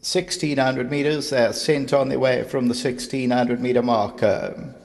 1600 metres, they're sent on their way from the 1600 metre marker.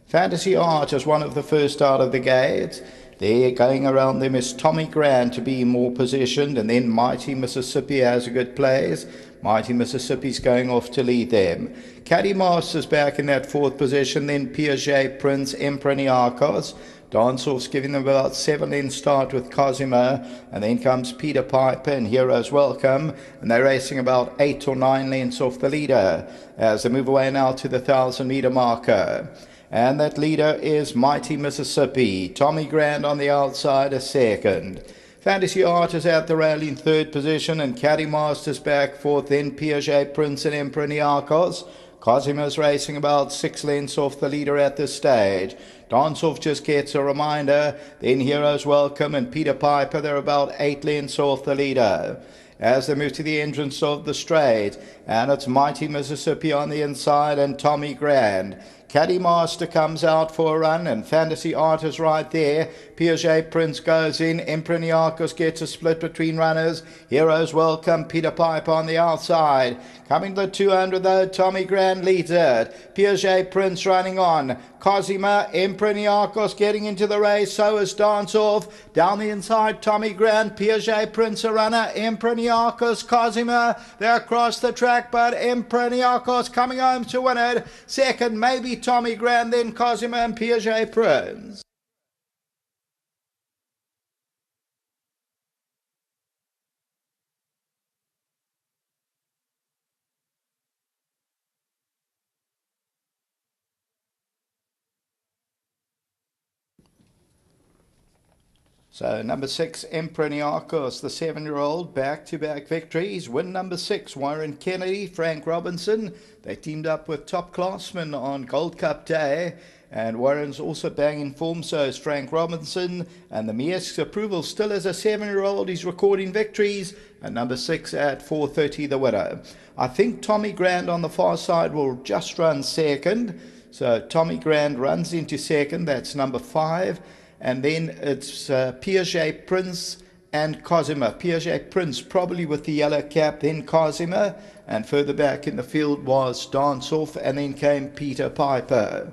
Fantasy Art is one of the first out of the gate. There, going around them is Tommy Grant to be more positioned, and then Mighty Mississippi has a good place. Mighty Mississippi's going off to lead them. Caddy Masters back in that fourth position, then Piaget, Prince, Emperor NIARCHOS. Danceoff's giving them about 7 lengths start with Cosima, and then comes Peter Piper and Heroes Welcome, and they're racing about 8 or 9 lengths off the leader as they move away now to the 1000 metre marker. And that leader is Mighty Mississippi. Tommy Grant on the outside is second. Fantasy Art is at the rail in third position, and Caddy Masters back fourth, then Piaget, Prince and Emperor NIARCHOS. Cosima's racing about 6 lengths off the leader at this stage. Danceoff just gets a reminder, then Heroes Welcome and Peter Piper, they're about 8 lengths off the leader as they move to the entrance of the straight, and it's Mighty Mississippi on the inside and Tommy Grant. Caddy Master comes out for a run, and Fantasy Art is right there. Piaget Prince goes in. Emperor NIARCHOS gets a split between runners. Heroes Welcome, Peter Piper on the outside. Coming to the 200 though, Tommy Grant leads it. Piaget Prince running on. Cosima, Emperor NIARCHOS getting into the race, so is Danceoff. Down the inside, Tommy Grant, Piaget Prince a runner, Emperor NIARCHOS, Cosima, they're across the track, but Emperor NIARCHOS coming home to win it. Second, maybe Tommy Grant, then Cosima and Piaget Prince. So number 6, Emperor NIARCHOS, the 7-year-old, back-to-back victories. Win number 6, Warren Kennedy, Frank Robinson. They teamed up with top classmen on Gold Cup Day. And Warren's also banging form, so is Frank Robinson. And the Miesque's approval still as a 7-year-old. He's recording victories. And number 6 at 4:30, the winner. I think Tommy Grant on the far side will just run second. So Tommy Grant runs into second. That's number 5. And then it's Piaget Prince and Cosima. Piaget Prince probably with the yellow cap, then Cosima. And further back in the field was Danceoff, and then came Peter Piper.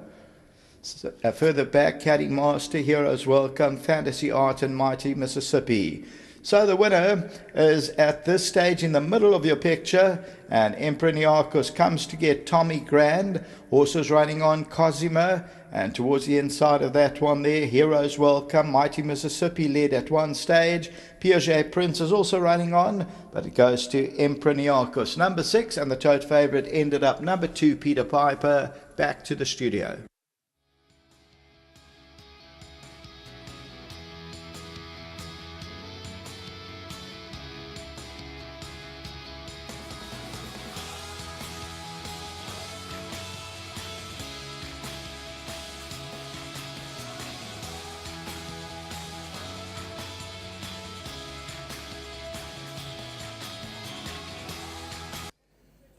So, further back, Caddy Master, Heroes Welcome, Fantasy Art and Mighty Mississippi. So the winner is at this stage in the middle of your picture, and Emperor NIARCHOS comes to get Tommy Grant. Horses running on Cosima, and towards the inside of that one there, Heroes Welcome, Mighty Mississippi led at one stage. Piaget Prince is also running on, but it goes to Emperor NIARCHOS. Number 6, and the tote favourite ended up number 2, Peter Piper. Back to the studio.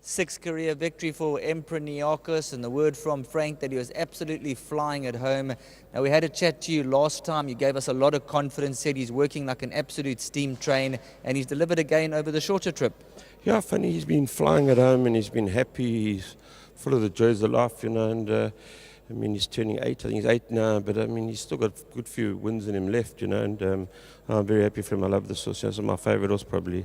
Sixth career victory for Emperor NIARCHOS, and the word from Frank that he was absolutely flying at home. Now, we had a chat to you last time. You gave us a lot of confidence, said he's working like an absolute steam train, and he's delivered again over the shorter trip. Yeah, funny, he's been flying at home and he's been happy. He's full of the joys of life, you know, and I mean, he's turning 8. I think he's 8 now, but I mean, he's still got a good few wins in him left, you know, and I'm very happy for him. I love this horse. He's my favourite horse, probably.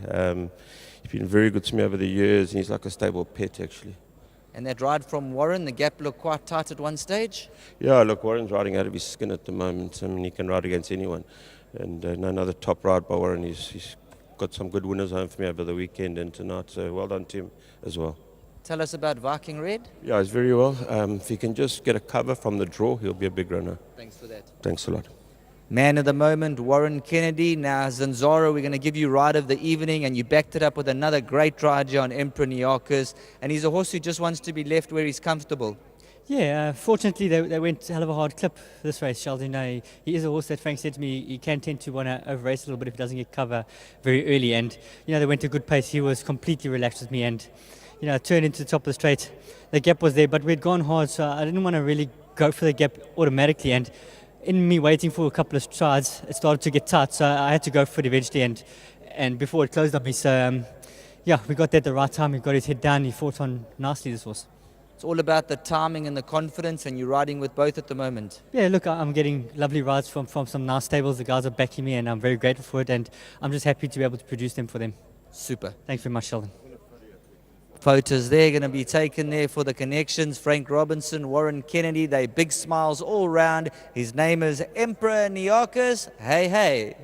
He's been very good to me over the years, and he's like a stable pet, actually. And that ride from Warren, the gap looked quite tight at one stage? Yeah, look, Warren's riding out of his skin at the moment. I mean, he can ride against anyone. And another top ride by Warren. He's got some good winners home for me over the weekend and tonight, so well done to him as well. Tell us about Viking Red. Yeah, he's very well. If he can just get a cover from the draw, he'll be a big runner. Thanks for that. Thanks a lot. Man of the moment, Warren Kennedy. Now, Zanzaro, we're going to give you ride of the evening, and you backed it up with another great ride here on Emperor NIARCHOS. And he's a horse who just wants to be left where he's comfortable. Yeah, fortunately they went a hell of a hard clip this race, Sheldon. He is a horse that Frank said to me he can tend to want to over-race a little bit if he doesn't get cover very early. And, you know, they went a good pace. He was completely relaxed with me and, you know, turned into the top of the straight. The gap was there, but we'd gone hard, so I didn't want to really go for the gap automatically. And in me waiting for a couple of strides, it started to get tight, so I had to go for it eventually, and before it closed on me. So Yeah, we got there at the right time. He got his head down. He fought on nicely, this horse. It's all about the timing and the confidence, and you're riding with both at the moment. Yeah, look, I'm getting lovely rides from some nice stables. The guys are backing me, and I'm very grateful for it. And I'm just happy to be able to produce them for them. Super. Thanks very much, Sheldon. Photos there going to be taken there for the connections. Frank Robinson, Warren Kennedy, they big smiles all round. His name is Emperor NIARCHOS. Hey, hey.